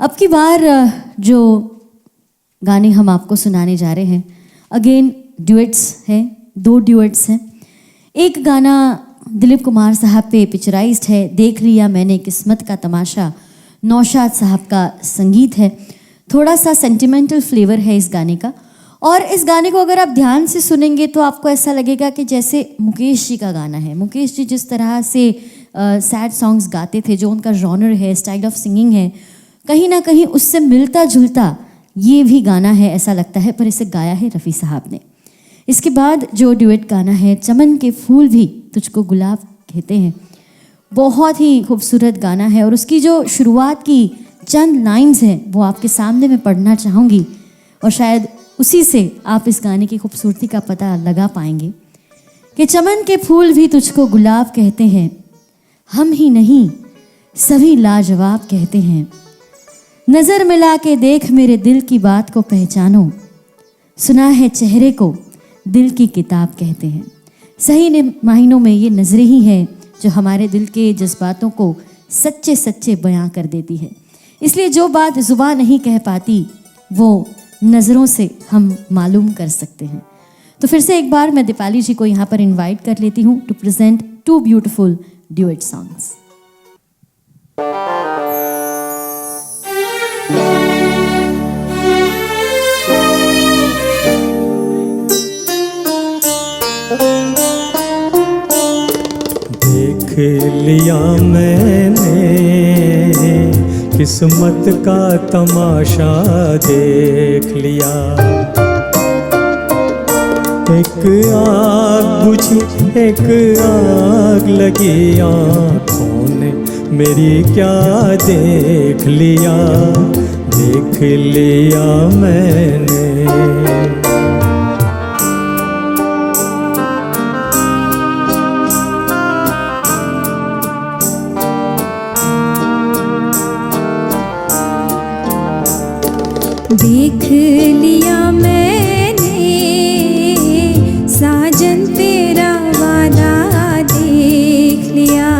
अब की बार जो गाने हम आपको सुनाने जा रहे हैं अगेन ड्यूएट्स हैं, 2 ड्यूएट्स हैं। एक गाना दिलीप कुमार साहब पे पिक्चराइज्ड है, देख लिया मैंने किस्मत का तमाशा, नौशाद साहब का संगीत है। थोड़ा सा सेंटिमेंटल फ्लेवर है इस गाने का, और इस गाने को अगर आप ध्यान से सुनेंगे तो आपको ऐसा लगेगा कि जैसे मुकेश जी का गाना है। मुकेश जी जिस तरह से सैड सॉन्ग्स गाते थे, जो उनका जॉनर है, स्टाइल ऑफ सिंगिंग है, कहीं ना कहीं उससे मिलता जुलता ये भी गाना है ऐसा लगता है, पर इसे गाया है रफ़ी साहब ने। इसके बाद जो ड्यूएट गाना है चमन के फूल भी तुझको गुलाब कहते हैं, बहुत ही खूबसूरत गाना है। और उसकी जो शुरुआत की चंद लाइंस हैं वो आपके सामने मैं पढ़ना चाहूँगी, और शायद उसी से आप इस गाने की खूबसूरती का पता लगा पाएंगे कि चमन के फूल भी तुझको गुलाब कहते हैं, हम ही नहीं सभी लाजवाब कहते हैं, नज़र मिला के देख मेरे दिल की बात को पहचानो, सुना है चेहरे को दिल की किताब कहते हैं। सही मायनों में ये नज़रें ही हैं जो हमारे दिल के जज्बातों को सच्चे सच्चे बयां कर देती है। इसलिए जो बात ज़ुबान नहीं कह पाती वो नज़रों से हम मालूम कर सकते हैं। तो फिर से एक बार मैं दीपाली जी को यहाँ पर इनवाइट कर लेती हूँ to present 2 beautiful duet songs. देख लिया मैंने किस्मत का तमाशा, देख लिया एक आग बुझी एक आग लगी आँखों ने मेरी, क्या देख लिया मैंने। देख लिया मैंने साजन तेरा वादा, देख लिया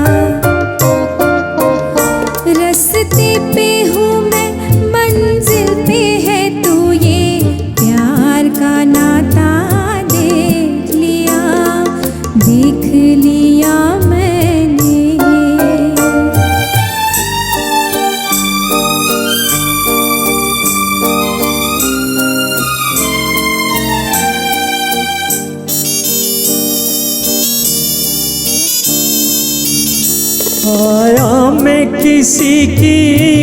रस्ते पे हूँ मैं, मंजिल पे है तू, ये प्यार का नाता देख लिया मैंने। आया मैं किसी की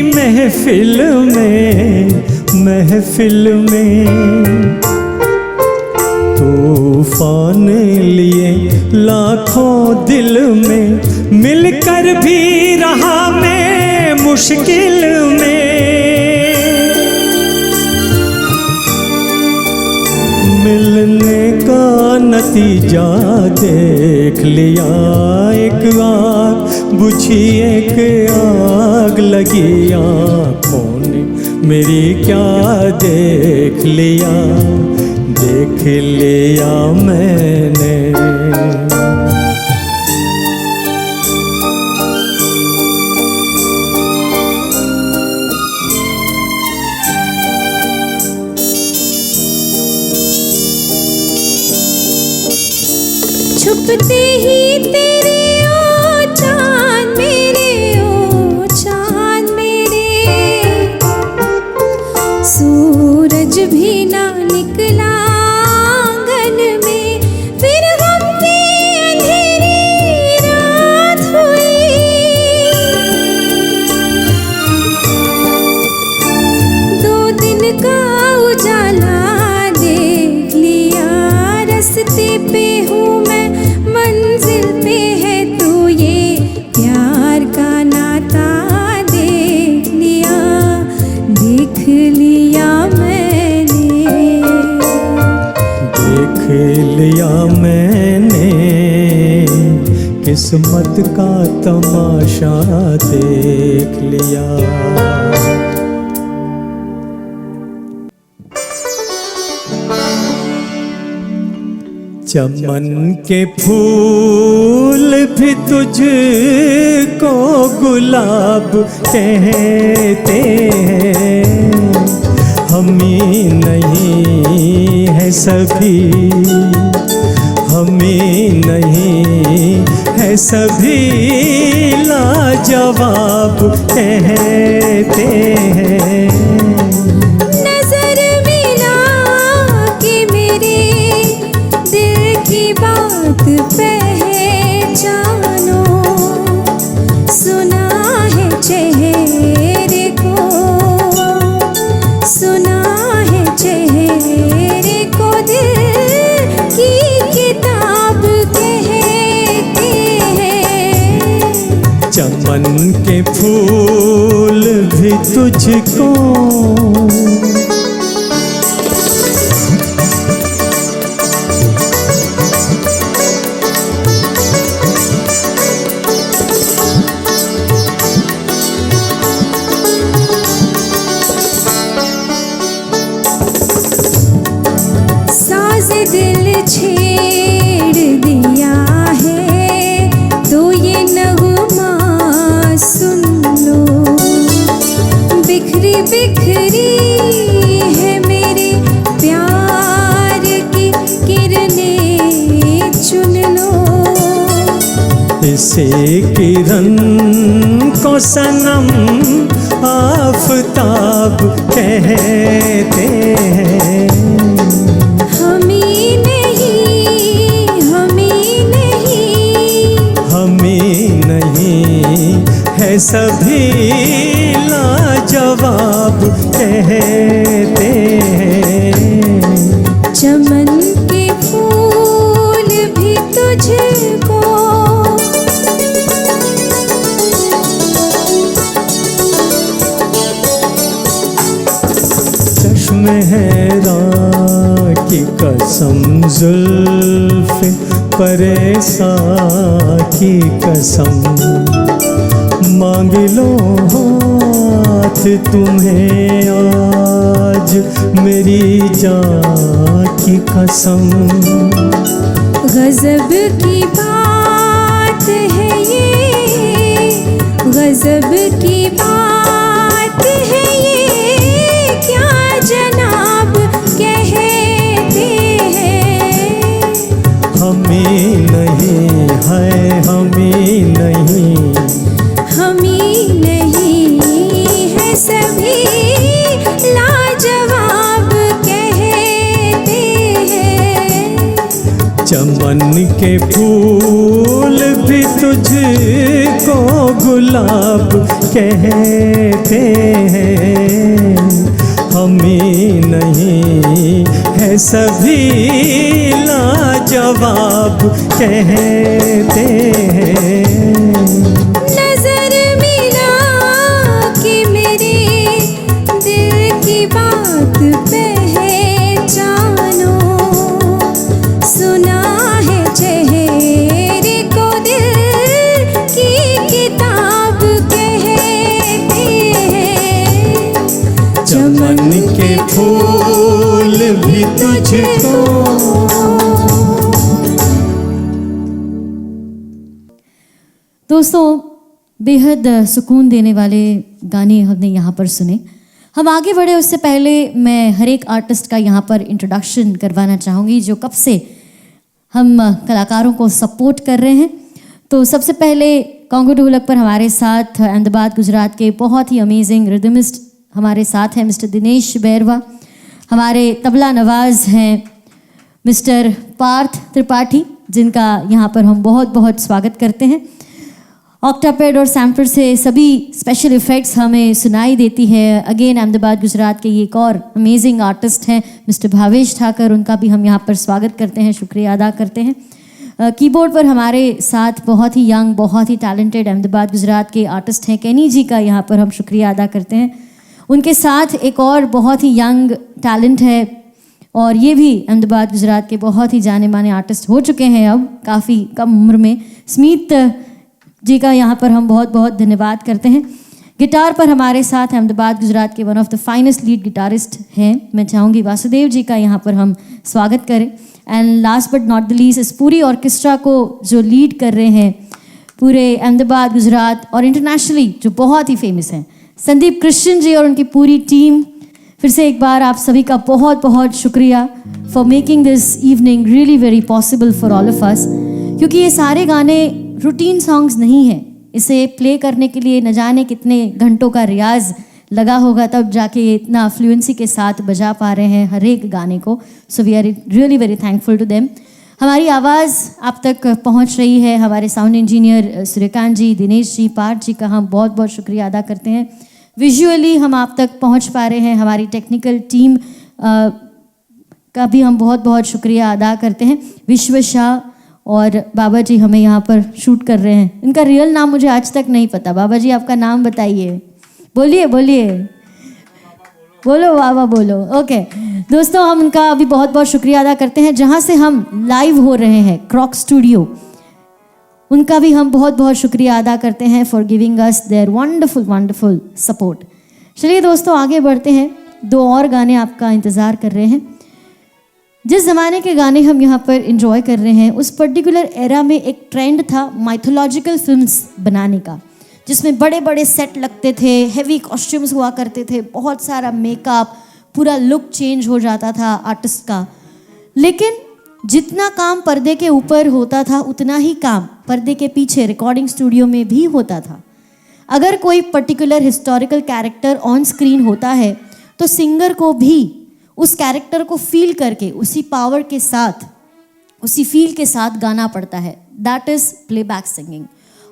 महफिल में, तूफान लिए लाखों दिल में, मिलकर भी रहा मैं मुश्किल में। मिलने का नतीजा देख लिया, एक आग बुझी एक आग लगी आँखों ने मेरी, क्या देख लिया मैंने। छुपते ही तेरे ओ चाँद मेरे, सूरज भी ना निकला आंगन में, फिर हमने अंधेरी रात हुई। 2 दिन का उजाला देख लिया, रस्ते पे हूँ मैं, मंजिल पे है तू, ये प्यार का नाता देख लिया मैंने किस्मत का तमाशा देख लिया। चमन के फूल भी तुझको गुलाब कहते हैं, सभी, हमें नहीं है सभी लाजवाब कहते हैं। नजर मिला के मेरे दिल की बात पहचानो, सुना है चेहरे को, सुना है चेहरे को दिल की किताब कहते हैं। चमन के फूल भी तुझको साज दिल छेड़ दिया है तो ये नगमा सुन लो, बिखरी बिखरी है मेरे प्यार की किरणें चुन लो। इसे किरण को सनम आफताब कहते हैं। हमें नहीं, हमें नहीं, हमें नहीं है सभी लाजवाब कहते हैं। चमन के फूल भी तुझको चश्मे हैरां की कसम, जुल्फ परेसा की कसम, मांग लो हाथ तुम्हें आज मेरी जान की कसम। गजब की बात है ये, गजब की बात है ये, क्या जनाब कहते हैं। हमें नहीं है, हमें नहीं, हमें नहीं है सभी लाजवाब कहते हैं। चमन के फूल भी तुझको गुलाब कहते हैं। हमें नहीं है सभी लाजवाब कहते हैं। नजर मिला के मेरे दिल की बात पहचानो, सुना है चेहरे को दिल की किताब कहते हैं। चमन के फूल भी तुझको। दोस्तों, बेहद सुकून देने वाले गाने हमने यहाँ पर सुने। हम आगे बढ़े उससे पहले मैं हर एक आर्टिस्ट का यहाँ पर इंट्रोडक्शन करवाना चाहूँगी जो कब से हम कलाकारों को सपोर्ट कर रहे हैं। तो सबसे पहले कांगो ढोलक पर हमारे साथ अहमदाबाद गुजरात के बहुत ही अमेजिंग रिदमिस्ट हमारे साथ हैं मिस्टर दिनेश बैरवा। हमारे तबला नवाज हैं मिस्टर पार्थ त्रिपाठी, जिनका यहाँ पर हम बहुत बहुत स्वागत करते हैं। ऑक्टापैड और सैम्पलर से सभी स्पेशल इफ़ेक्ट्स हमें सुनाई देती है। अगेन अहमदाबाद गुजरात के ये एक और अमेजिंग आर्टिस्ट हैं मिस्टर भावेश ठाकर, उनका भी हम यहाँ पर स्वागत करते हैं, शुक्रिया अदा करते हैं। कीबोर्ड पर हमारे साथ बहुत ही यंग, बहुत ही टैलेंटेड अहमदाबाद गुजरात के आर्टिस्ट हैं कैनी जी, का यहाँ पर हम शुक्रिया अदा करते हैं। उनके साथ एक और बहुत ही यंग टैलेंट है और ये भी अहमदाबाद गुजरात के बहुत ही जाने माने आर्टिस्ट हो चुके हैं अब काफ़ी कम उम्र में। स्मित जी का यहाँ पर हम बहुत बहुत धन्यवाद करते हैं। गिटार पर हमारे साथ अहमदाबाद गुजरात के one of the finest lead guitarist हैं, मैं चाहूँगी वासुदेव जी का यहाँ पर हम स्वागत करें। And last but not the least, इस पूरी ऑर्केस्ट्रा को जो लीड कर रहे हैं पूरे अहमदाबाद गुजरात और इंटरनेशनली जो बहुत ही फेमस हैं, संदीप कृष्ण जी और उनकी पूरी टीम। फिर से एक बार आप सभी का बहुत बहुत शुक्रिया for making this evening really very possible for all of अस, क्योंकि ये सारे गाने रूटीन सॉन्ग्स नहीं हैं। इसे प्ले करने के लिए न जाने कितने घंटों का रियाज लगा होगा, तब जाके ये इतना फ्लुएंसी के साथ बजा पा रहे हैं हर एक गाने को। So we are really very thankful to them. हमारी आवाज़ आप तक पहुंच रही है। हमारे साउंड इंजीनियर सूर्यकांत जी, दिनेश जी, पार्थ जी का हम बहुत बहुत शुक्रिया अदा करते हैं। विजुअली हम आप तक पहुंच पा रहे हैं। हमारी टेक्निकल टीम का भी हम बहुत बहुत शुक्रिया अदा करते हैं। विश्व शाह और बाबा जी हमें यहाँ पर शूट कर रहे हैं। इनका रियल नाम मुझे आज तक नहीं पता। बाबा जी आपका नाम बताइए। बोलिए बोलिए, बोलो बाबा बोलो। ओके दोस्तों, हम उनका भी बहुत बहुत शुक्रिया अदा करते हैं। जहाँ से हम लाइव हो रहे हैं, क्रॉक स्टूडियो, उनका भी हम बहुत बहुत शुक्रिया अदा करते हैं for giving us their wonderful wonderful support. चलिए दोस्तों आगे बढ़ते हैं। 2 और गाने आपका इंतज़ार कर रहे हैं। जिस ज़माने के गाने हम यहाँ पर इंजॉय कर रहे हैं, उस पर्टिकुलर एरा में एक ट्रेंड था माइथोलॉजिकल फिल्म्स बनाने का, जिसमें बड़े बड़े सेट लगते थे, हेवी कॉस्ट्यूम्स हुआ करते थे, बहुत सारा मेकअप, पूरा लुक चेंज हो जाता था आर्टिस्ट का। लेकिन जितना काम पर्दे के ऊपर होता था, उतना ही काम पर्दे के पीछे रिकॉर्डिंग स्टूडियो में भी होता था। अगर कोई particular historical character on screen होता है, तो सिंगर को भी उस कैरेक्टर को फील करके, उसी पावर के साथ, उसी फील के साथ गाना पड़ता है। That is playback singing.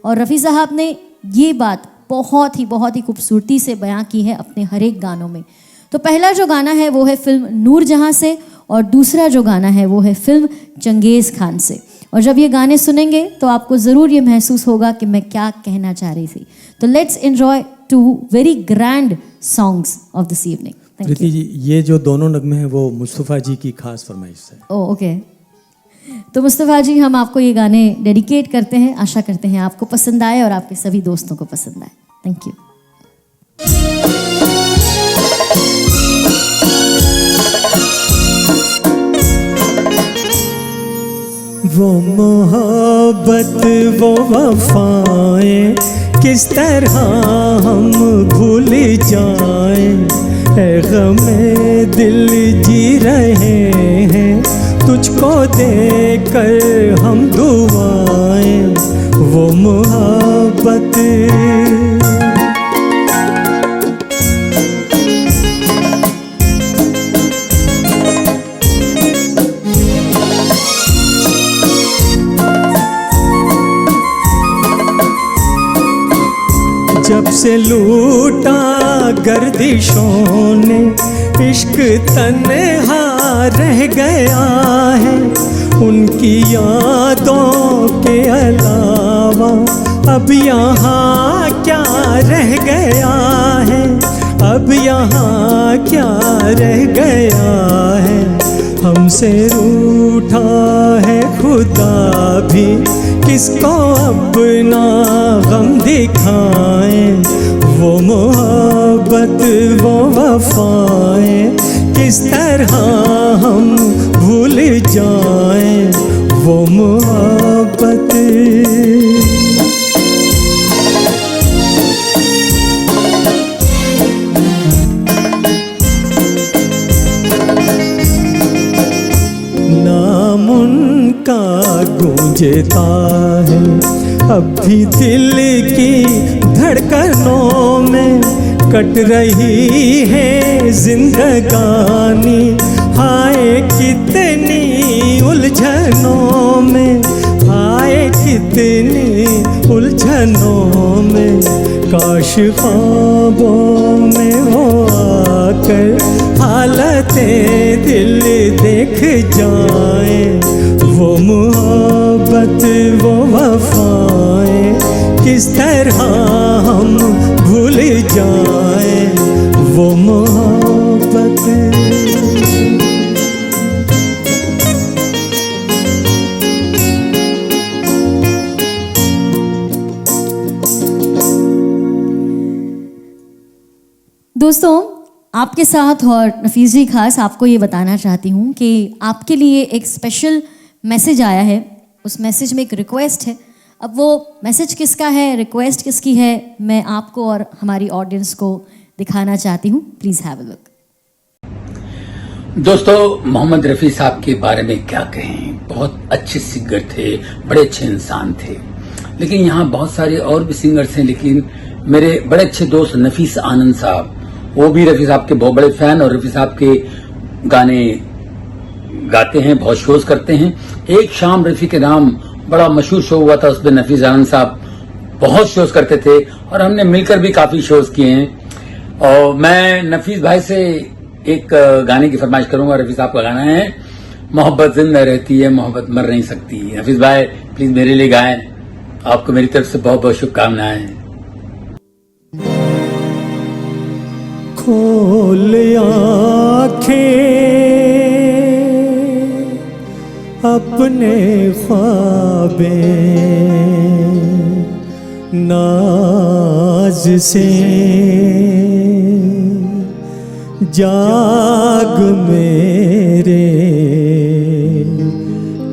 और रफ़ी साहब ने ये बात बहुत ही खूबसूरती से बयां की है अपने हर एक गानों में। तो पहला जो गाना है वो है फिल्म नूरजहां से, और दूसरा जो गाना है वो है फिल्म चंगेज़ खान से। और जब ये गाने सुनेंगे तो आपको ज़रूर ये महसूस होगा कि मैं क्या कहना चाह रही थी। तो let's enjoy 2 very grand songs of this evening. Preeti ji, ये जो दोनों नगमे हैं वो मुस्तफ़ा जी की खास फरमाइश है। Oh okay. तो मुस्तफ़ा जी, हम आपको ये गाने डेडिकेट करते हैं। आशा करते हैं आपको पसंद आए और आपके सभी दोस्तों को पसंद आए। Thank you. वो मोहब्बत वो वफाएं किस तरह हम भूल जाएं, है गमे दिल जी रहे हैं तुझको देकर हम दुआएं। वो मोहब्बत जब से लूटा गर्दिशों ने इश्क तन्हा रह गया है, उनकी यादों के अलावा अब यहाँ क्या रह गया है, अब यहाँ क्या रह गया है। हमसे रूठा है खुदा भी, किसको अपना गम दिखाएं। वो मोहब्बत वो वफाएं किस तरह हम भूल जाएं, वो मोहब्बत। नाम उनका गूंजता है अब भी दिल की धड़कनों में, कट रही है जिंदगानी हाय कितनी उलझनों में, हाय कितनी उलझनों में। काश ख्वाबों में वो आकर हालतें दिल देख जाए। वो मोहब्बत वो वफाएं किस तरह हम भूल जाए, वो मोहब्बत। दोस्तों, आपके साथ और नफीस जी खास आपको ये बताना चाहती हूँ कि आपके लिए एक स्पेशल मैसेज आया है। उस मैसेज में एक रिक्वेस्ट है। अब वो मैसेज किसका है, रिक्वेस्ट किसकी है, मैं आपको और हमारी ऑडियंस को दिखाना चाहती हूँ। Please have a look. दोस्तों, मोहम्मद रफ़ी साहब के बारे में क्या कहें। बहुत अच्छे सिंगर थे, बड़े अच्छे इंसान थे। लेकिन यहाँ बहुत सारे और भी सिंगर्स हैं, लेकिन मेरे बड़े अच्छे दोस्त नफीस आनंद साहब, वो भी रफ़ी साहब के बहुत बड़े फैन और रफ़ी साहब के गाने गाते हैं, बहुत शोज करते हैं। एक शाम रफ़ी के नाम बड़ा मशहूर शो हुआ था, उसमें नफीस आनंद साहब बहुत शोज करते थे और हमने मिलकर भी काफी शोज किए हैं। और मैं नफीस भाई से एक गाने की फरमाइश करूंगा। रफ़ी साहब का गाना है मोहब्बत जिंदा रहती है, मोहब्बत मर नहीं सकती। नफीस भाई प्लीज मेरे लिए गाएं। आपको मेरी तरफ से बहुत बहुत शुभकामनाएं। खोल आंखें अपने ख्वाबे नाज से, जाग मेरे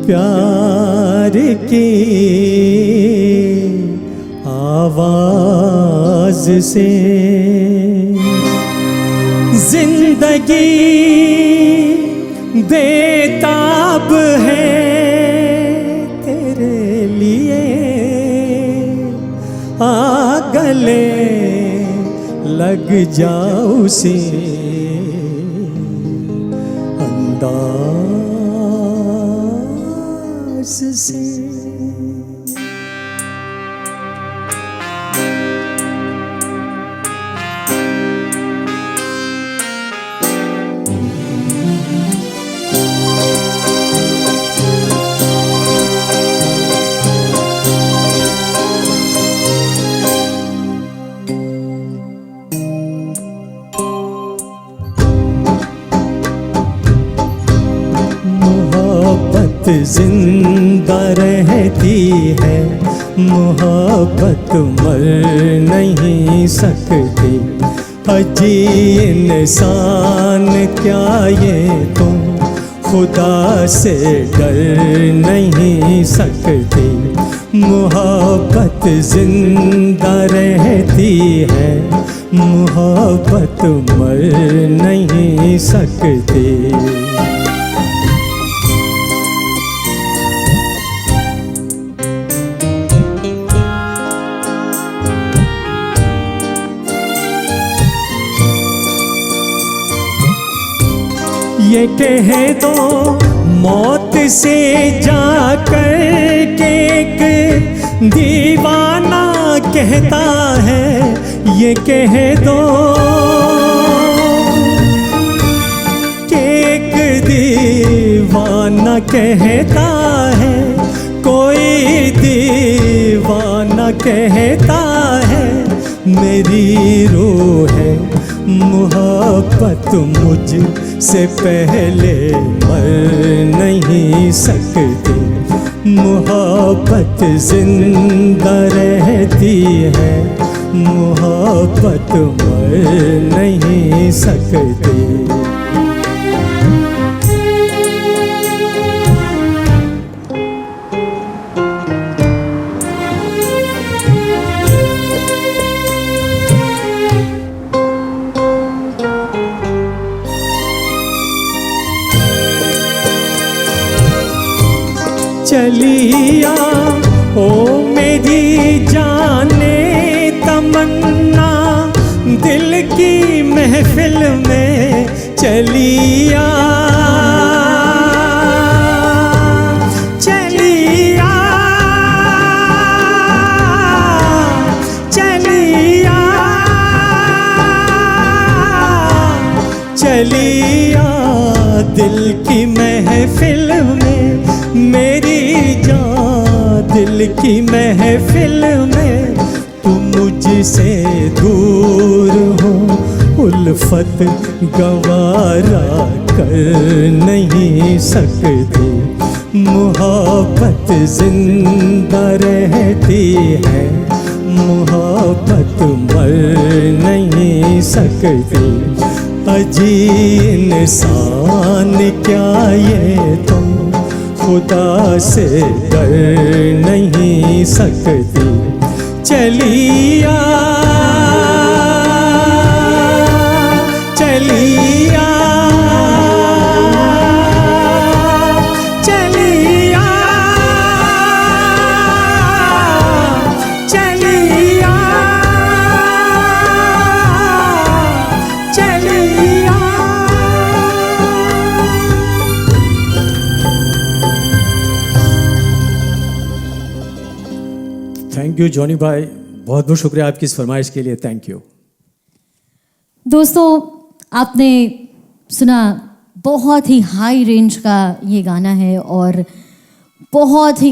प्यार की आवाज से। जिंदगी बेताब है तेरे लिए, आ गले लग जाओ से अंदाज से। जिंदा रहती है, मोहब्बत मर नहीं सकती। अजी इंसान क्या ये तुम खुदा से डर नहीं सकती। मोहब्बत जिंदा रहती है, मोहब्बत मर नहीं सकती। ये कह दो मौत से जाकर के एक दीवाना कहता है, ये कह दो कि एक दीवाना कहता है, कोई दीवाना कहता है मेरी रूह है मोहब्बत मुझ से पहले मर नहीं सकती। मोहब्बत जिंदा रहती है, मोहब्बत मर नहीं सकती। चलिया ओ मेरी जाने तमन्ना, दिल की महफिल में चलिया। चलिया चलिया चलिया दिल की महफिल में, मेरी जान दिल की महफिल में। तुम मुझसे दूर हो, उल्फत गवारा कर नहीं सकती। मोहब्बत जिंदा रहती है, मोहब्बत मर नहीं सकती। अजी इंसान क्या ये तुम खुदा से डर नहीं सकती। चलिया चलिया थैंक यू जॉनी भाई, बहुत बहुत शुक्रिया आपकी इस फरमाइश के लिए, थैंक यू। दोस्तों, आपने सुना बहुत ही हाई रेंज का ये गाना है और बहुत ही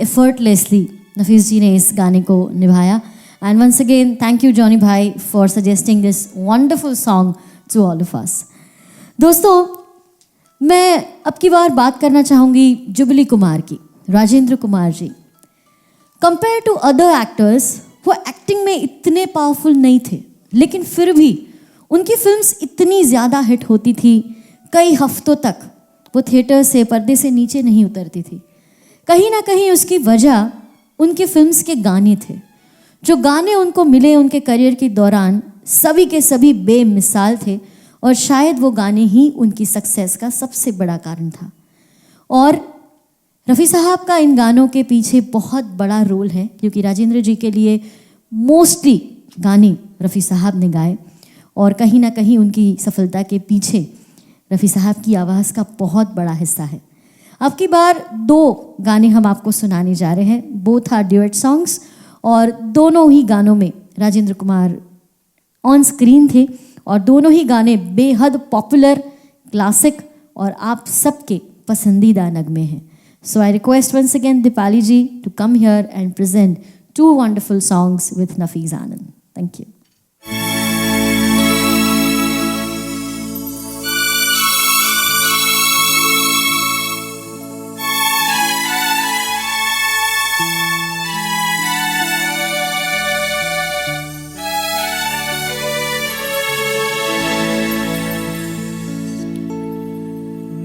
एफर्टलेसली नफीस जी ने इस गाने को निभाया। And once again thank you Johnny भाई for suggesting this wonderful song to all of us. दोस्तों, मैं अब की बार बात करना चाहूँगी जुबली कुमार की, Rajendra Kumar ji. Compare to other actors, वो एक्टिंग में इतने पावरफुल नहीं थे, लेकिन फिर भी उनकी फिल्म्स इतनी ज़्यादा हिट होती थी, कई हफ्तों तक वो थिएटर से, पर्दे से नीचे नहीं उतरती थी। कहीं ना कहीं उसकी वजह उनकी फिल्म्स के गाने थे। जो गाने उनको मिले उनके करियर के दौरान सभी के सभी बेमिसाल थे और शायद वो गाने ही उनकी सक्सेस का सबसे बड़ा कारण था। और रफ़ी साहब का इन गानों के पीछे बहुत बड़ा रोल है, क्योंकि राजेंद्र जी के लिए मोस्टली गाने रफ़ी साहब ने गाए और कहीं ना कहीं उनकी सफलता के पीछे रफ़ी साहब की आवाज़ का बहुत बड़ा हिस्सा है। अब की बार 2 गाने हम आपको सुनाने जा रहे हैं, बोथ आर ड्यूएट सॉन्ग्स, और दोनों ही गानों में राजेंद्र कुमार ऑन स्क्रीन थे और दोनों ही गाने बेहद पॉपुलर, क्लासिक और आप सबके पसंदीदा नगमे हैं। So I request once again Deepali ji to come here and present 2 wonderful songs with Nafees Anand. Thank you.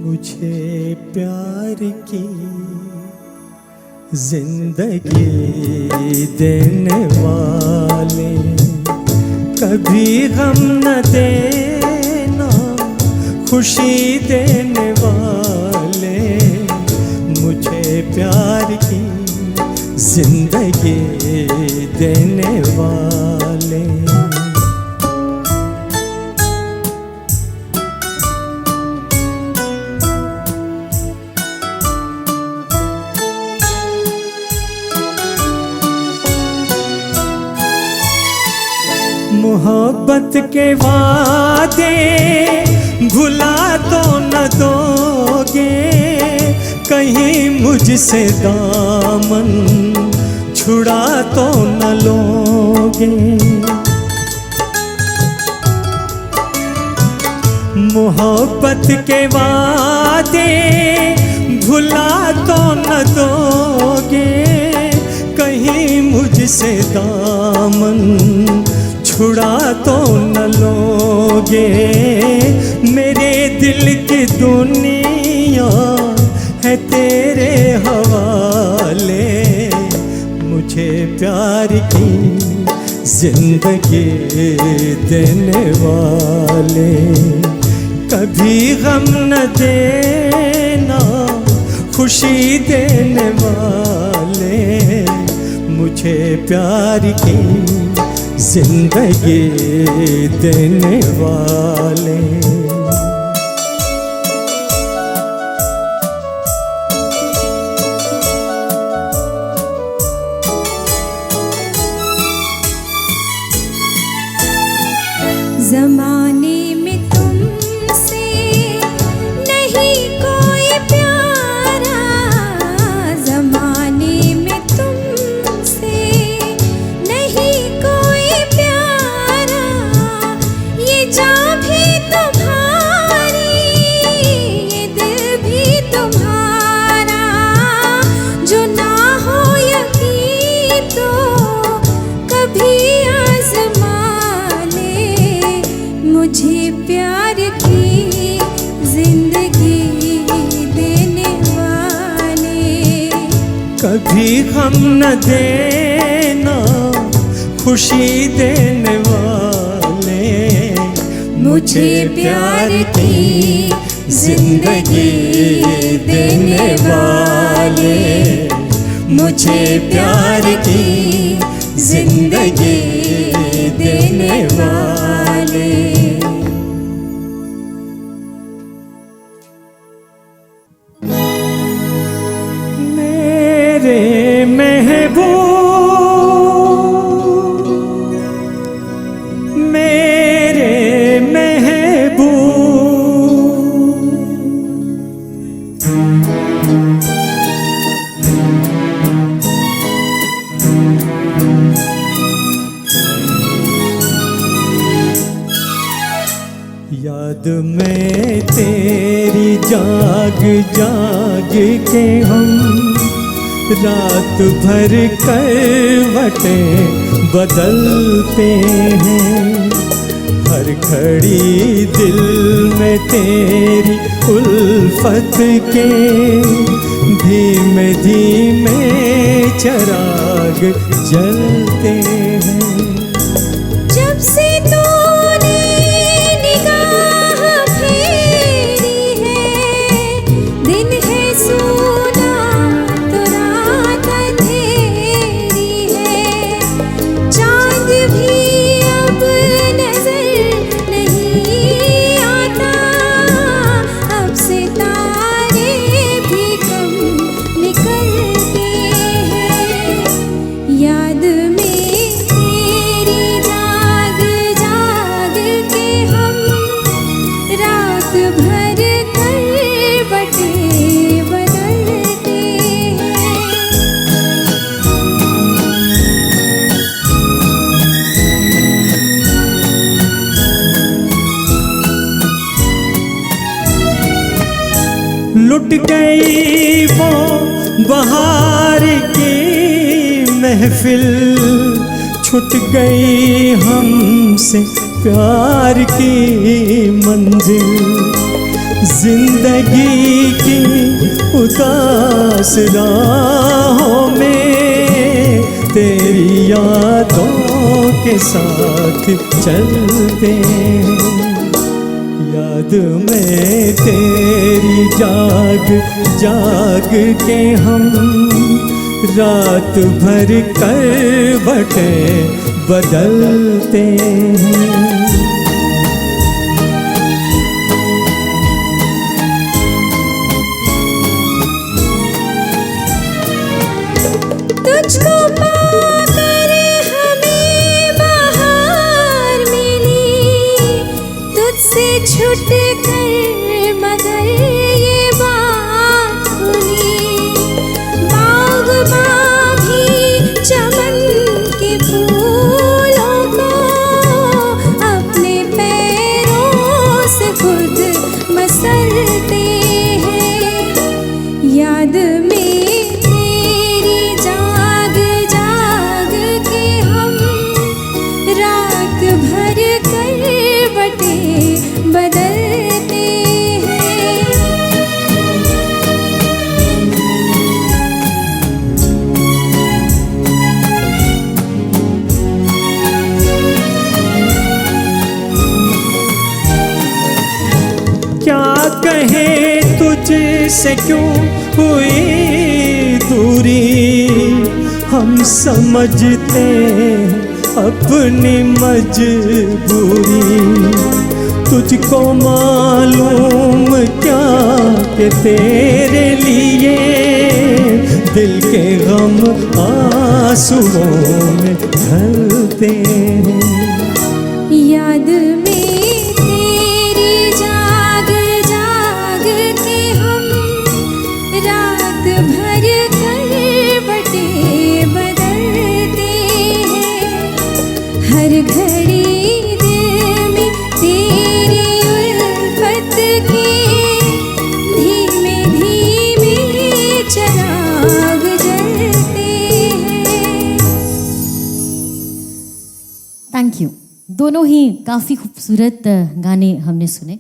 मुझे प्यार की जिंदगी देने वाले, कभी गम न देना खुशी देने वाले, मुझे प्यार की जिंदगी देने वाले। मोहब्बत के वादे भुला तो न दोगे, कहीं मुझसे दामन छुड़ा तो न लोगे। मोहब्बत के वादे भुला तो न दोगे, कहीं मुझसे दामन छुड़ा तो न लोगे। मेरे दिल की दुनिया है तेरे हवाले, मुझे प्यार की जिंदगी देने वाले, कभी गम न देना खुशी देने वाले, मुझे प्यार की जिंदगी देने वाले। ज़माने में तुमसे नहीं कोई प्यारा, ज़माने में तुमसे नहीं कोई प्यारा, ये जान भी तुम्हारी, ये दिल भी तुम्हारा, जो ना हो यकीन तो कभी आज़मा ले, मुझे प्यार की जिंदगी देने वाले, कभी गम न देना खुशी देने वाले, मुझे प्यार की जिंदगी देने वाले, मुझे प्यार की जिंदगी देने वाले। मेरे महबूब याद में तेरी जाग जाग के हम रात भर करवटें बदलते हैं। हर घड़ी दिल में तेरी उल्फत के धीमे धीमे चिराग जलते हैं। जब से तूने निगाह फेरी है, दिन है सोना तो रात अंधेरी है। चांद भी अब नजर नहीं आता, अब सितारे भी कम निकलते हैं। याद में तेरी जाग जाग के हम रात भर करवटें बदलते हैं। लुट गई वो बहार की महफिल, छूट गई हमसे प्यार की मंजिल। जिंदगी की उदास राहों में तेरी यादों के साथ चलते हैं। याद में तेरी जाग जाग के हम रात भर करवटें बदलते हैं। तुझको पाकर हमें बहार मिली, तुझसे छूट कर मगर ये बात खुली। बाग़बां भी चमन के फूलों को अपने पैरों से खुद मसलते हैं। याद में तेरी जाग जाग के हम रात भर करवटें बदलते हैं। क्या कहे तुझसे क्यों हुई दूरी, हम समझते अपनी मजबूरी। तुझको मालूम क्या कि तेरे लिए दिल के गम आंसुओं में ढलते हैं। याद में तेरी जाग जाग के हम रात भर करवटें बदलते हैं। हर घड़ी दिल में तेरी उल्फत के धीमे धीमे चिराग जलते हैं। Thank you. दोनों ही काफ़ी खूबसूरत गाने हमने सुने।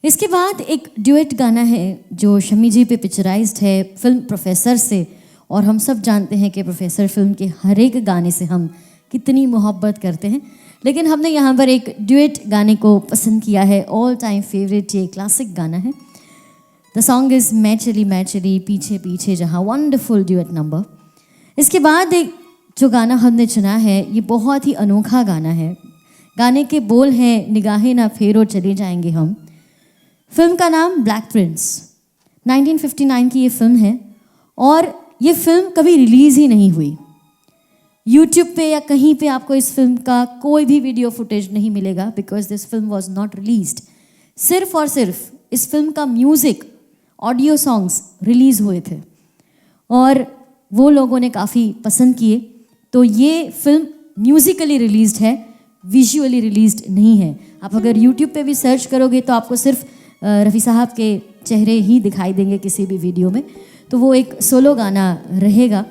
इसके बाद एक ड्यूएट गाना है जो शमी जी पे पिक्चराइज्ड है फिल्म प्रोफेसर से, और हम सब जानते हैं कि प्रोफेसर फिल्म के हर एक गाने से हम कितनी मोहब्बत करते हैं, लेकिन हमने यहाँ पर एक ड्यूएट गाने को पसंद किया है। ऑल टाइम फेवरेट ये क्लासिक गाना है। द सॉन्ग इज़ मैं चली पीछे पीछे जहाँ, वंडरफुल ड्यूएट नंबर। इसके बाद एक जो गाना हमने चुना है ये बहुत ही अनोखा गाना है। गाने के बोल हैं निगाहें ना फेरो चले जाएंगे हम। फिल्म का नाम ब्लैक प्रिंस, 1959 की ये फिल्म है और ये फिल्म कभी रिलीज़ ही नहीं हुई। यूट्यूब पे या कहीं पे आपको इस फिल्म का कोई भी वीडियो फुटेज नहीं मिलेगा because this film was not released. सिर्फ और सिर्फ इस फिल्म का म्यूज़िक, ऑडियो सॉन्ग्स रिलीज़ हुए थे और वो लोगों ने काफ़ी पसंद किए। तो ये फिल्म म्यूज़िकली रिलीज्ड है विजुअली रिलीज्ड नहीं है। आप अगर यूट्यूब पे भी सर्च करोगे तो आपको सिर्फ रफ़ी साहब के चेहरे ही दिखाई देंगे किसी भी वीडियो में। तो वो एक सोलो गाना रहेगा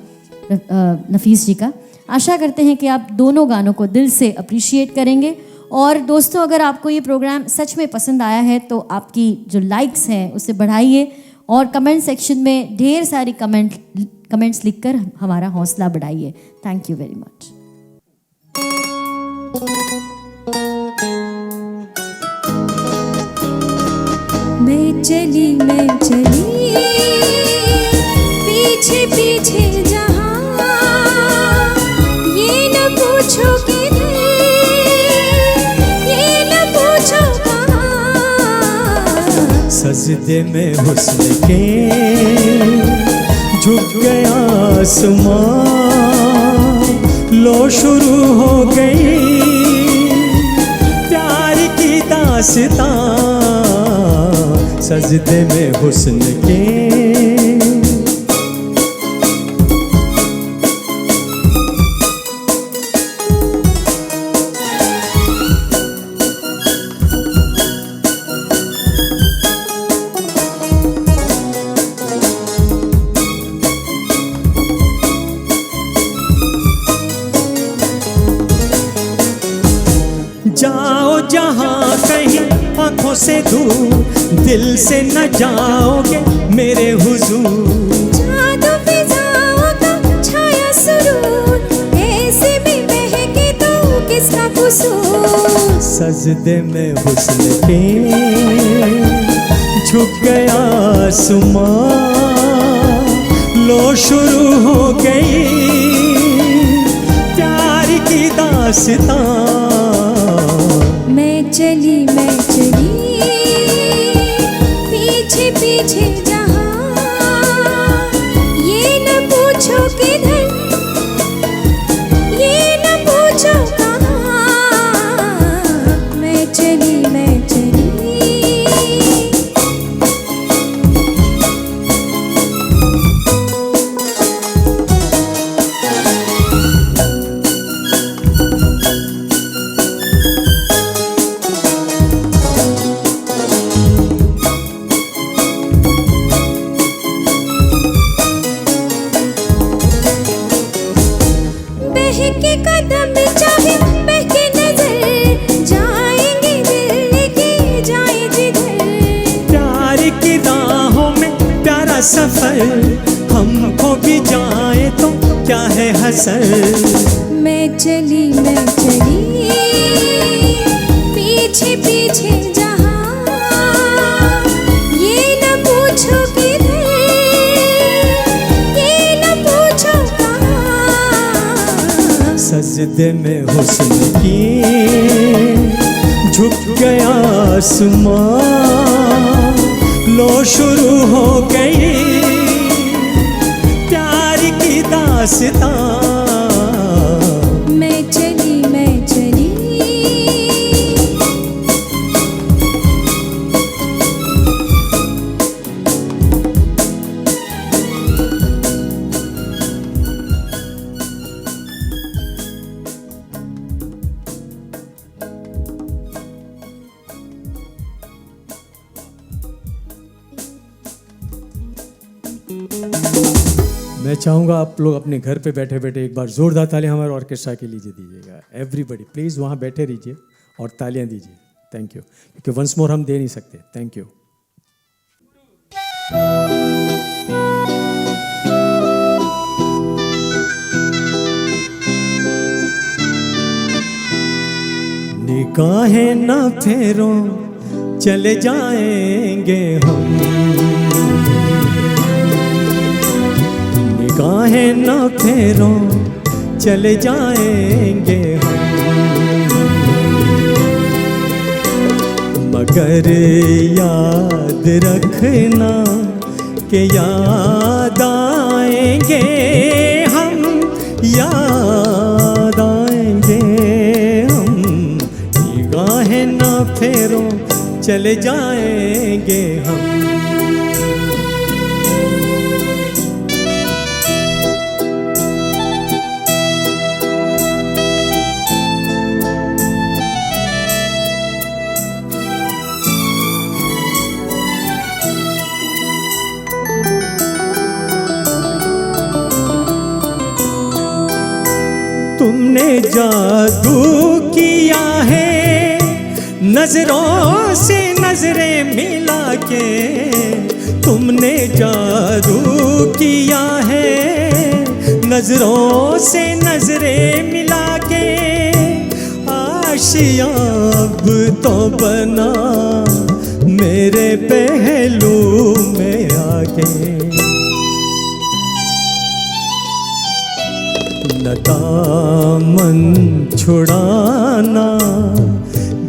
नफीस जी का। आशा करते हैं कि आप दोनों गानों को दिल से अप्रिशिएट करेंगे। और दोस्तों, अगर आपको ये प्रोग्राम सच में पसंद आया है तो आपकी जो लाइक्स हैं उसे बढ़ाइए और कमेंट सेक्शन में ढेर सारी कमेंट्स लिखकर हमारा हौसला बढ़ाइए। Thank you very much. मैं चली पीछे पीछे जहाँ, ये न पूछो किधर, ये न पूछो कहाँ। सजदे में हुस्न के झुक गया आसमां, लो शुरू हो गई प्यार की दास्तां। सजदे में हुस्न के जाओ जहाँ कहीं आंखों से दूर, दिल से न जाओगे मेरे हुजूर। जादू फिजाओं का छाया सुरूर, ऐसे भी महके तो किसका कसूर। सजदे में हुस्न के झुक गया आसमां, लो शुरू हो गई प्यार की दास्तां। मैं चली पीछे पीछे जहाँ, ये न पूछो किधर, ये न पूछो कहाँ। मैं चली बहके कदम चाहे बहके नजर, जाएंगे दिल लेके जाए जिधर। प्यार की राहों में प्यारा सफर, हमको भी जाए तो क्या है हसर। मैं चली पीछे पीछे जहाँ, ये न पूछो किधर, ये न पूछो कहाँ। सजदे में हुस्न की झुक गया आसमां, लो शुरू हो गई प्यार की दास्तां। मैं चली मैं चाहूँगा आप लोग अपने घर पे बैठे बैठे एक बार जोरदार तालियां हमारे ऑर्केस्ट्रा के लिए दीजिएगा। एवरीबडी प्लीज़ वहाँ बैठे रहिए और तालियां दीजिए। थैंक यू, क्योंकि वंस मोर हम दे नहीं सकते। Thank you. निगाहें ना फेरो चले जाएंगे हम, निगाहें ना फेरो चले जाएंगे हम, मगर याद रखना कि याद आएंगे हम, याद आएंगे हम। निगाहें ना फेरो चले जाएंगे हम। तुमने जादू किया है नजरों से नजरें मिला के, तुमने जादू किया है नजरों से नजरें मिला के। आशिया अब तो बना मेरे पहलू में आके, न दामन छुड़ाना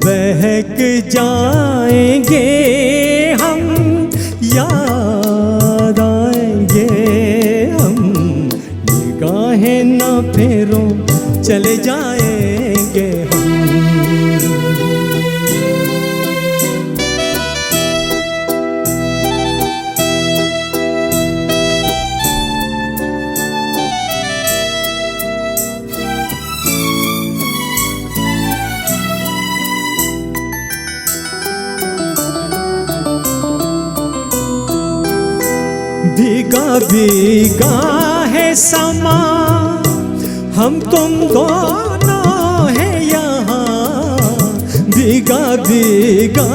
बहक जाएंगे हम, याद आएंगे हम, निगाहें न फेरो चले जाएंगे हम। भीगा भीगा है समा, हम तुम दोनों है यहाँ। भीगा भीगा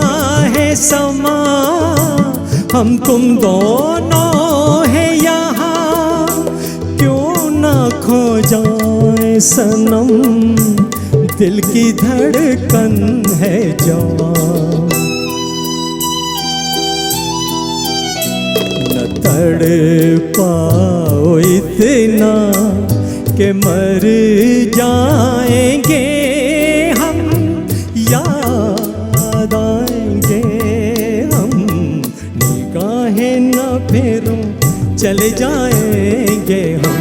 है समा, हम तुम दोनों है यहाँ। क्यों ना खो जाए सनम, दिल की धड़कन है जवां। तड़पाओ इतना कि मर जाएंगे हम, याद आएंगे हम, निगाहें न फेरो चले जाएंगे हम।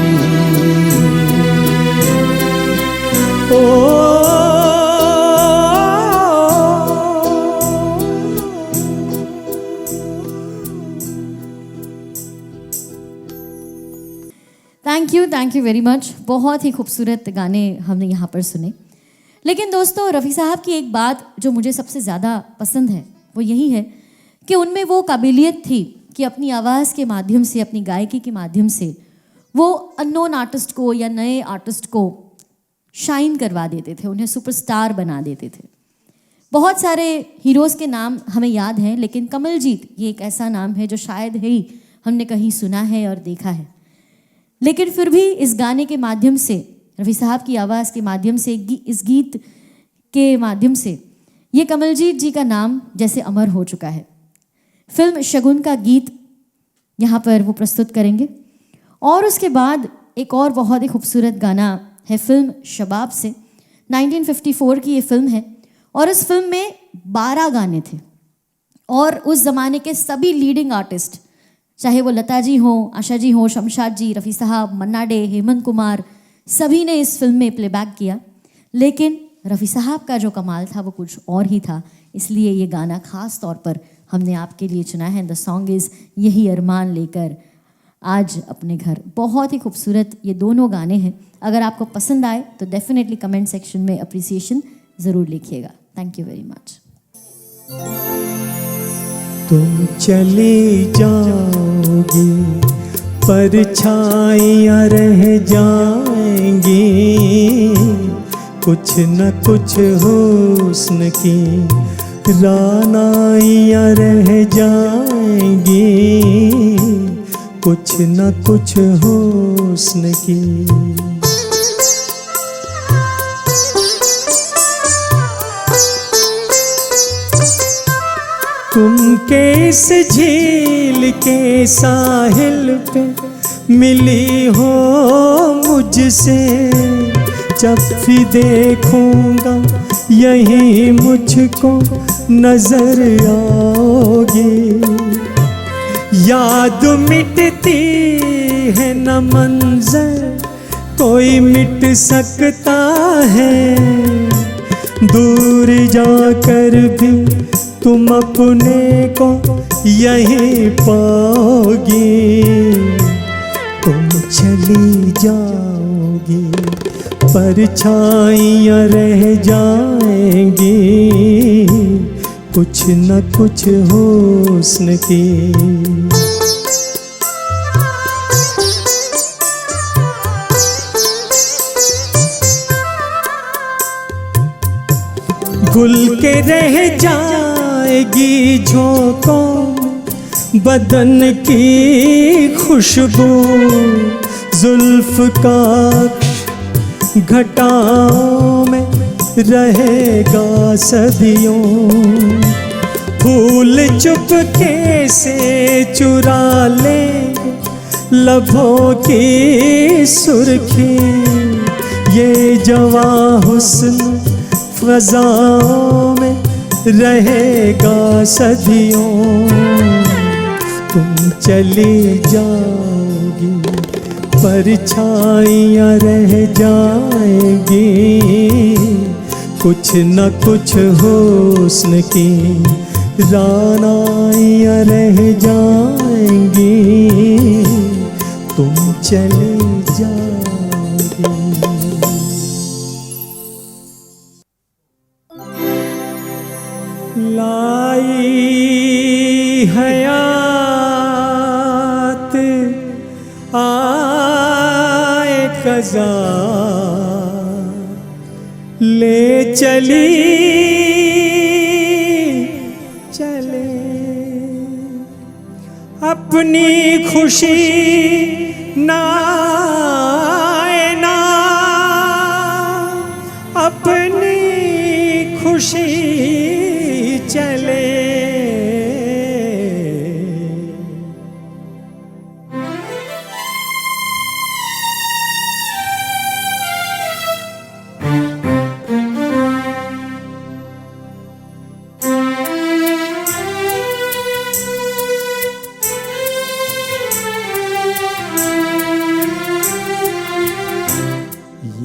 Thank you very much. बहुत ही खूबसूरत गाने हमने यहाँ पर सुने। लेकिन दोस्तों, रफ़ी साहब की एक बात जो मुझे सबसे ज़्यादा पसंद है वो यही है कि उनमें वो काबिलियत थी कि अपनी आवाज़ के माध्यम से, अपनी गायकी के माध्यम से वो अननोन आर्टिस्ट को या नए आर्टिस्ट को शाइन करवा देते थे, उन्हें सुपरस्टार बना देते थे। बहुत सारे हीरोज़ के नाम हमें याद हैं, लेकिन कमलजीत ये एक ऐसा नाम है जो शायद ही हमने कहीं सुना है और देखा है। लेकिन फिर भी इस गाने के माध्यम से, रफ़ी साहब की आवाज़ के माध्यम से, इस गीत के माध्यम से ये कमलजीत जी का नाम जैसे अमर हो चुका है। फिल्म शगुन का गीत यहाँ पर वो प्रस्तुत करेंगे और उसके बाद एक और बहुत ही खूबसूरत गाना है फिल्म शबाब से। 1954 की ये फिल्म है और इस फिल्म में 12 गाने थे और उस ज़माने के सभी लीडिंग आर्टिस्ट, चाहे वो लता जी हो, आशा जी हो, शमशाद जी, रफ़ी साहब, मन्ना डे, हेमंत कुमार, सभी ने इस फिल्म में प्लेबैक किया। लेकिन रफ़ी साहब का जो कमाल था वो कुछ और ही था, इसलिए ये गाना ख़ास तौर पर हमने आपके लिए चुना है। द सॉन्ग इज़ यही अरमान लेकर आज अपने घर। बहुत ही खूबसूरत ये दोनों गाने हैं। अगर आपको पसंद आए तो डेफिनेटली कमेंट सेक्शन में अप्रिसिएशन ज़रूर लिखिएगा। Thank you very much. तुम चली जाओगी, परछाइयाँ रह जाएंगी, कुछ न कुछ हुस्न की रानाइयाँ रह जाएंगी, कुछ न कुछ हुस्न की। तुम किस झील के साहिल पे मिली हो मुझसे, जब भी देखूंगा यही मुझको नजर आओगी। याद मिटती है न मंजर कोई मिट सकता है, दूर जाकर भी तुम अपने को यहीं पाओगी। तुम चली जाओगी, परछाइयाँ रह जाएंगी, कुछ न कुछ हुस्न की। घुल के रह जाएगी झोंकों में बदन की खुशबू, जुल्फ का घटाओं में रहेगा सदियों। फूल चुपके से चुरा ले लबों की सुर्खी, ये जवां हुस्न फ़ज़ाओं में रहेगा सदियों। तुम चली जाओगी परछाइयाँ रह जाएंगी, कुछ न कुछ हुस्न की रानाइयाँ रह जाएंगी। तुम चले जाओगी। लाई हयात आए कज़ा ले चली चले, अपनी खुशी ना ना अपनी खुशी चले।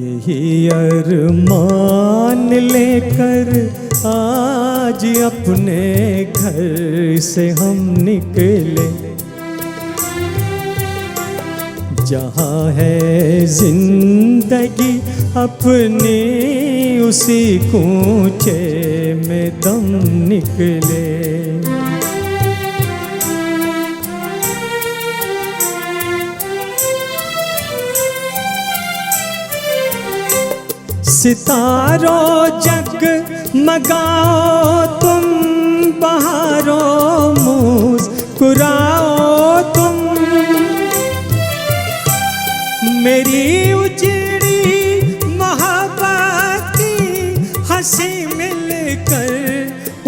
यही अरमान लेकर आज अपने घर से हम निकले, जहाँ है जिंदगी अपनी उसी कूचे में दम निकले। सितारों जग मगाओ तुम, बहारों मुस्कुराओ तुम, मेरी उजड़ी मोहब्बत की हंसी मिलकर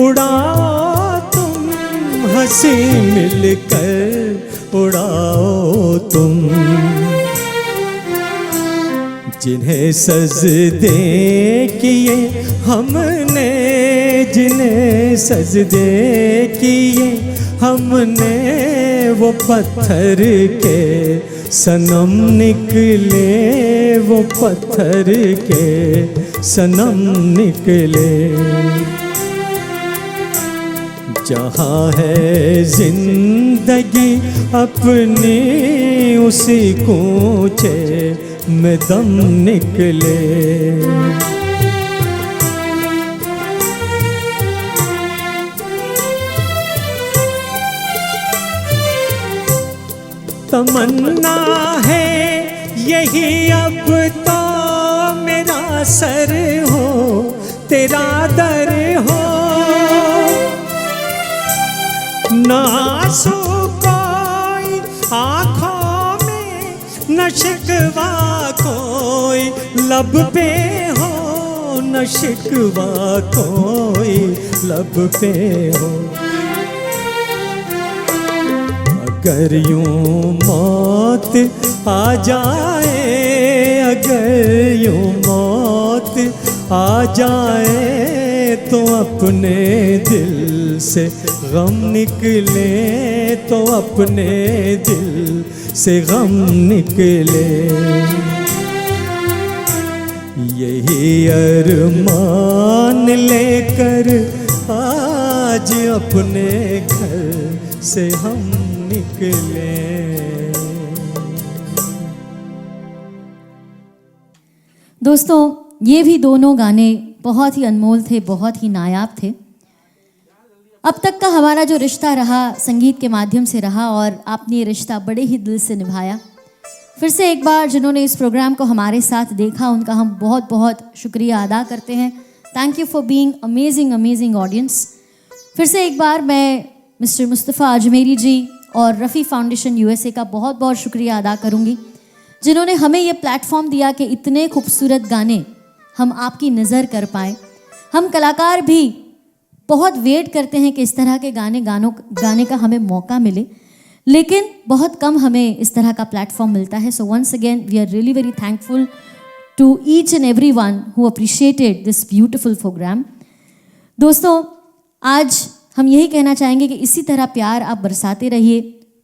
उड़ाओ तुम, हंसी मिलकर उड़ाओ तुम। जिन्हें सजदे किए हमने, जिन्हें सजदे किए हमने, वो पत्थर के सनम निकले, वो पत्थर के सनम निकले। जहाँ है जिंदगी अपनी उसी कूचे में दम निकले। तमन्ना है यही अब तो मेरा सर हो तेरा दर हो, ना आंसू कोई आँखों में, न शिकवा कोई लब पे हो, न शिकवा कोई लब पे हो। अगर यूं मौत आ जाए, अगर यूं मौत आ जाए, तो अपने दिल से गम निकले, तो अपने दिल से गम निकले। यही अरमान लेकर आज अपने घर से हम निकले। दोस्तों, ये भी दोनों गाने बहुत ही अनमोल थे, बहुत ही नायाब थे। अब तक का हमारा जो रिश्ता रहा संगीत के माध्यम से रहा, और आपने ये रिश्ता बड़े ही दिल से निभाया। फिर से एक बार जिन्होंने इस प्रोग्राम को हमारे साथ देखा, उनका हम बहुत बहुत शुक्रिया अदा करते हैं। Thank you for being amazing amazing audience. फिर से एक बार मैं मिस्टर मुस्तफ़ा अजमेरी जी और रफ़ी फाउंडेशन यूएसए का बहुत बहुत शुक्रिया अदा करूंगी, जिन्होंने हमें ये प्लेटफॉर्म दिया कि इतने खूबसूरत गाने हम आपकी नज़र कर पाएँ। हम कलाकार भी बहुत वेट करते हैं कि इस तरह के गाने का हमें मौका मिले, लेकिन बहुत कम हमें इस तरह का प्लेटफॉर्म मिलता है। So once again we are really very thankful to each and every one who appreciated this beautiful programme. दोस्तों, आज हम यही कहना चाहेंगे कि इसी तरह प्यार आप बरसाते रहिए,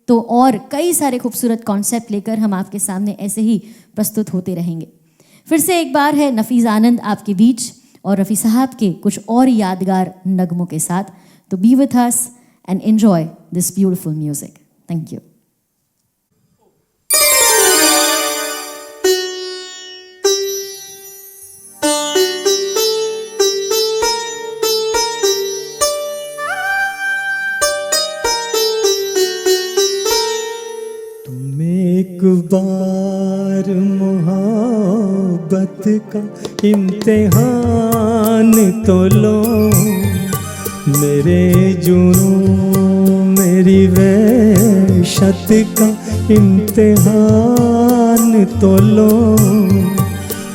तो और कई सारे खूबसूरत कॉन्सेप्ट लेकर हम आपके सामने ऐसे ही प्रस्तुत होते रहेंगे। फिर से एक बार है नफीस आनंद आपके बीच और रफ़ी साहब के कुछ और यादगार नगमों के साथ। तो B with us and enjoy this beautiful music. Thank you. एक बार मोहब्बत का इम्तिहान तो लो, मेरे जुनून मेरी वहशत का इम्तिहान तो लो।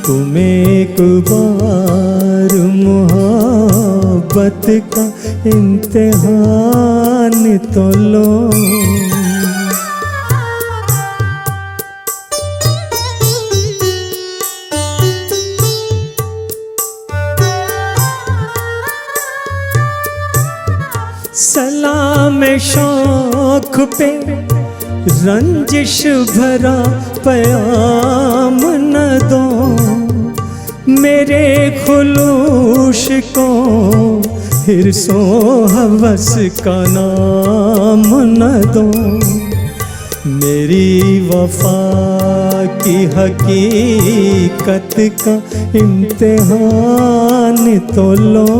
तुम एक बार मोहब्बत का इम्तिहान तो लो। सलाम शौक पे रंजिश भरा प्याम न दो, मेरे खुलूश को हिर्सो हवस का नाम न दो। मेरी वफा की हकीकत का इम्तिहान तो लो।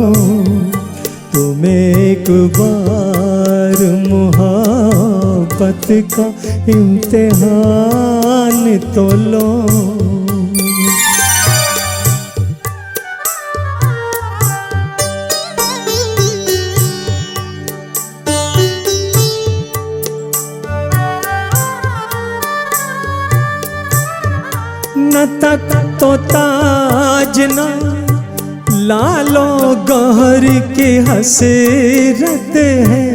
तुम एक बार मोहब्बत का इम्तिहान तो लो। न तक तो ताज न लालो गहर की हसरत है,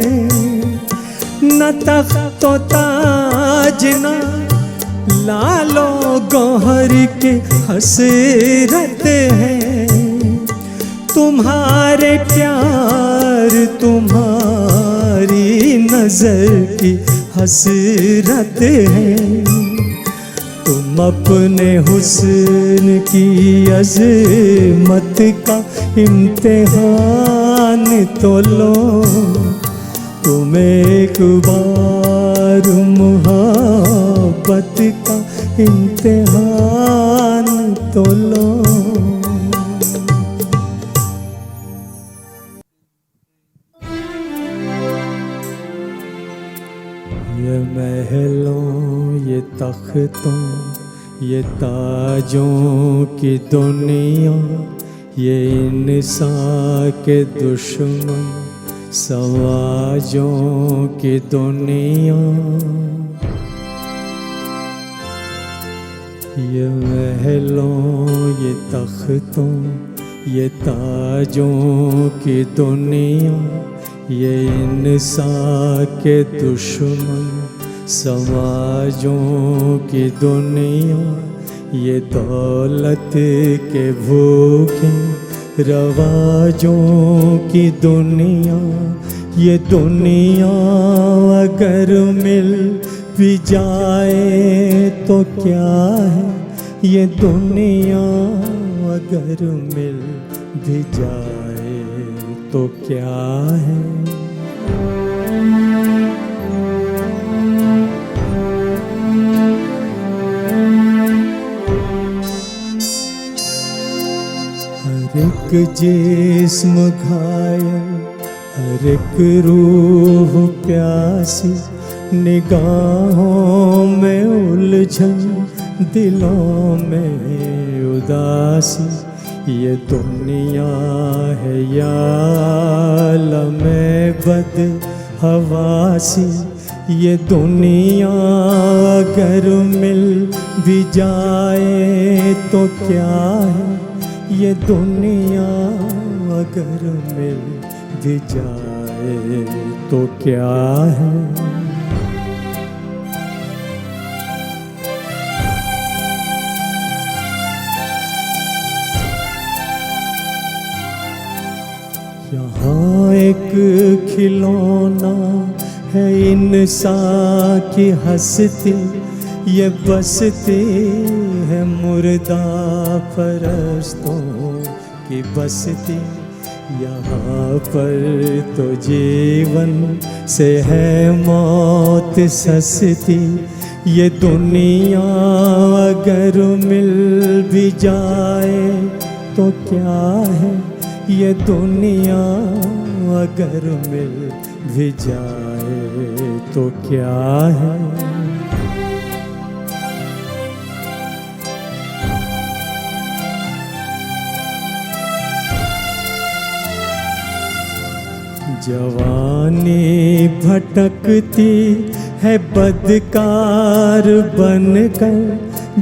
न तक तो ताज न लालो गहर की हसरत है। तुम्हारे प्यार तुम्हारी नजर की हसरत है। तुम अपने हुस्न की अज़मत का इम्तिहान तो लो। तुम एक बार मोहब्बत का इम्तिहान तो लो। ये महलों ये तख्तों ये ताजों की दुनिया, ये इंसान के दुश्मन समाजों की दुनिया। ये महलों ये तख्तों ये ताजों की दुनिया, ये इंसान के दुश्मन समाजों की दुनिया। ये दौलत के भूखे रवाजों की दुनिया। ये दुनिया अगर मिल भी जाए तो क्या है, ये दुनिया अगर मिल भी जाए तो क्या है। हर एक जिस्म घायल हर एक रूह प्यासी, निगाहों में उलझन दिलों में उदासी। ये दुनिया है या लम्हे बद हवासी, ये दुनिया अगर मिल भी जाए तो क्या है, ये दुनिया अगर मिल भी जाए तो क्या है। यहाँ एक खिलौना है इंसान की हंसती, ये बसती है मुर्दा परस्तों की बसती। यहाँ पर तो जीवन से है मौत सस्ती, ये दुनिया अगर मिल भी जाए तो क्या है, ये दुनिया अगर मिल भी जाए तो क्या है। जवानी भटकती है बदकार बनकर,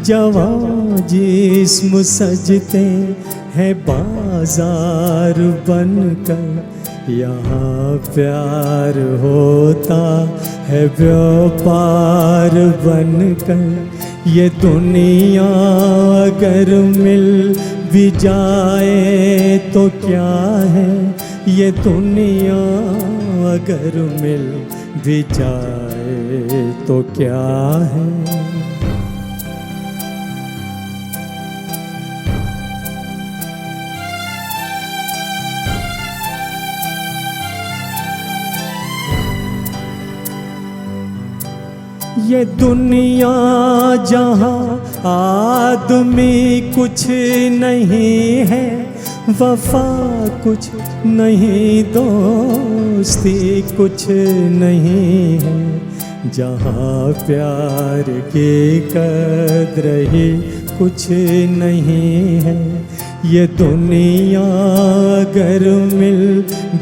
जवां जिस्म सजते हैं बाजार बनकर। यहाँ प्यार होता है व्यापार बनकर, ये दुनिया अगर मिल भी जाए तो क्या है, ये दुनिया अगर मिल भी जाए तो क्या है। ये दुनिया जहाँ आदमी कुछ नहीं है, वफा कुछ नहीं, दोस्ती कुछ नहीं है। जहाँ प्यार की कद्र ही कुछ नहीं है, ये दुनिया अगर मिल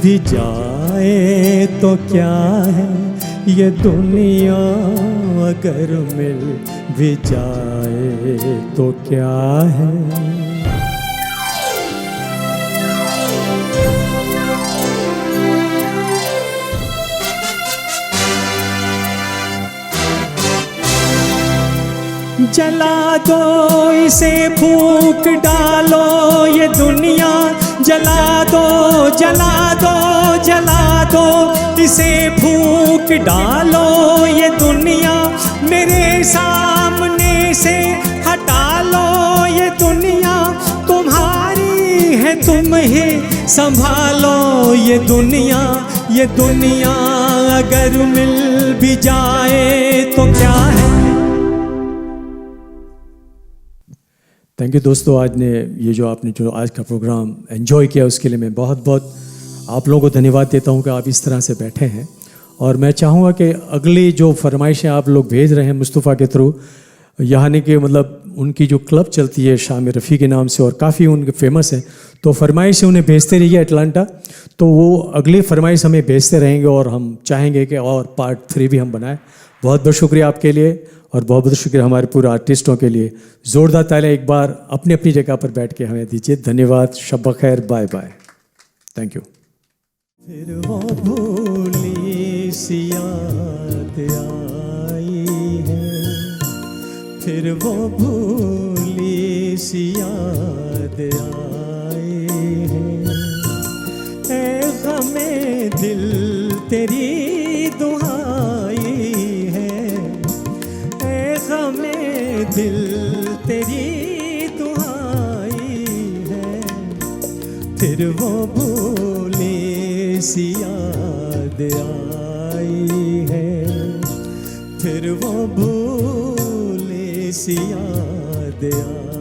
भी जाए तो क्या है, ये दुनिया अगर मिल भी जाए तो क्या है। जला दो इसे, फूंक डालो ये दुनिया, जला दो जला दो जला दो इसे, फूंक डालो ये दुनिया, मेरे सामने से हटा लो ये दुनिया, तुम्हारी है तुम ही संभालो ये दुनिया, ये दुनिया अगर मिल भी जाए तो क्या है। थैंक यू दोस्तों, आज ने ये जो आपने जो आज का प्रोग्राम एंजॉय किया उसके लिए मैं बहुत बहुत आप लोगों को धन्यवाद देता हूँ कि आप इस तरह से बैठे हैं। और मैं चाहूँगा कि अगली जो फरमाइशें आप लोग भेज रहे हैं मुस्तफ़ा के थ्रू, यानी कि मतलब उनकी जो क्लब चलती है शाम रफ़ी के नाम से और काफ़ी उनके फेमस है, तो फरमाइशें उन्हें भेजते रहिए अटलांटा, तो वो अगली फरमाइश हमें भेजते रहेंगे और हम चाहेंगे कि और पार्ट 3 भी हम बनाएं। बहुत बहुत शुक्रिया आपके लिए और बहुत बहुत शुक्रिया हमारे पूरे आर्टिस्टों के लिए। ज़ोरदार तालियां एक बार अपनी अपनी जगह पर बैठ के हमें दीजिए। धन्यवाद, शब खैर, बाय बाय, थैंक यू। फिर वो भूली सी याद आई है, फिर वो भूली सी याद आई है, ए गमे दिल तेरी दुहाई है, ए गमे दिल तेरी दुहाई है, फिर वो भूली सी याद आई है, फिर वो भूली सी याद आई।